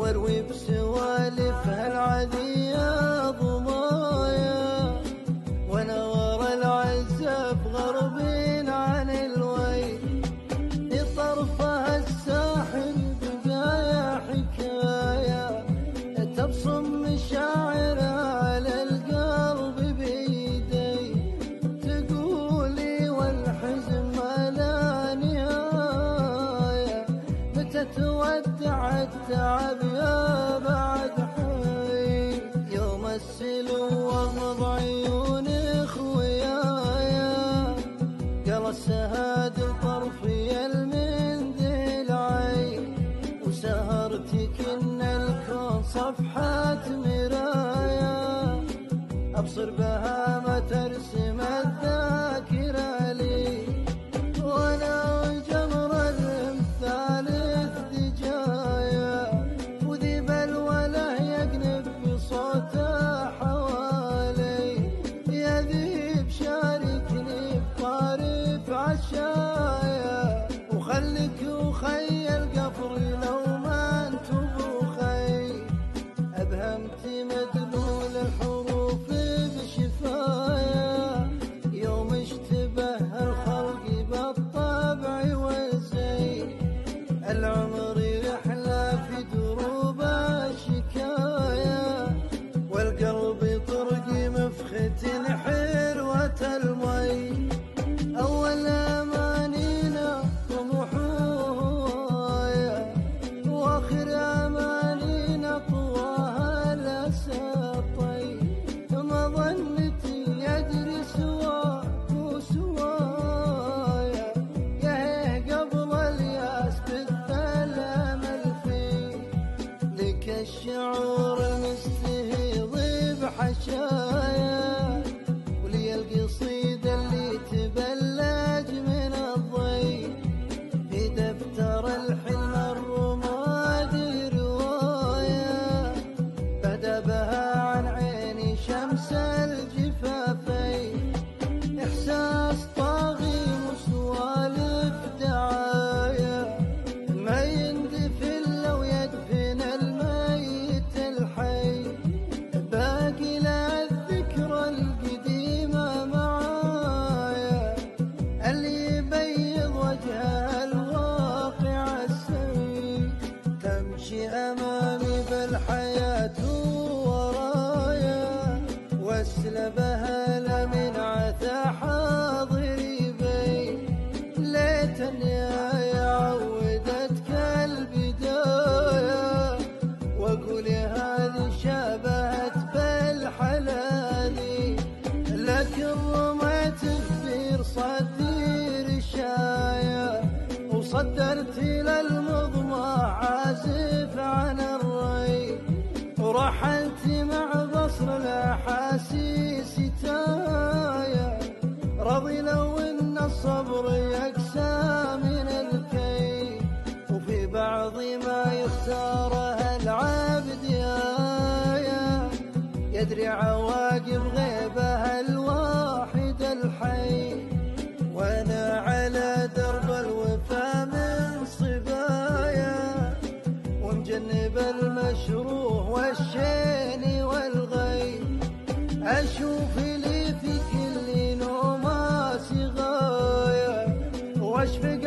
واروي بسوالفها العادية ضمايا، وانا ورا العزة بغربين عن الويل، طرفها الساحل بداية حكاية تبصم مشاعرها على القلب بيدي، تقولي والحزن ما لا نهاية، متى تودع التعب يا بعد حي، يوم السلو واغمض عيون اخويايا، قال السهاد طرفي المنديل عين، وسهرتك ان الكون صفحة مرايا، ابصر بها ما ترسم الذاكرة لي، وانا جمر الثالث دجايا، وذيب الوله يقنب بصوته حوالي، يا ذيب شاركني بطارف عشايا، وخلك وخي القفر لو ما انت بخي، ابهمت مدلول الحروف بشفايا، يوم اشتبه الخلق بالطبع والزين، العمر رحلة في دروب الشكايا، والقلب طرق مفخة حروة المي، أول أمانينا طموحوها، وآخر أمانينا طواها الأساطي، ما ظنتي يدري سواك وسوايا، يهيه قبل الياس بالثلامل فيه، لك الشعور المستهيض بحشايا، ولي القصيدة اللي تبلج من الضي، في دفتر الحلم الرمادي رواية، بدا بها عن عيني شمس الجفافين، إحساس طاغي وسوالف دعايا، ما يندفن لو يدفن الميت الحي، باقي لا الذكرى القديمة معايا، اللي يبيض وجهها الواقع السوي، تمشي أمامي بالحياة ورايا، واسلبها لمن عثى حاضري بي، ليتني عودتك البداية، واقول هذه شابهت بالحلالي، لكن رميت في صدير الشاية، وصدرت للمضمى عازف عن الري، ورحلت مع بصر الأحاسيس تاية، راضي لو ان الصبر يكسى من الكي، وفي بعض ما يختاره العبد آية، يدري عواقب غيبها الواحد الحي، وانا على درب الوفا من صبايا، ومجنب المشروه والشين والغي، اشوف لي في كل نوماسي غاية، واشفق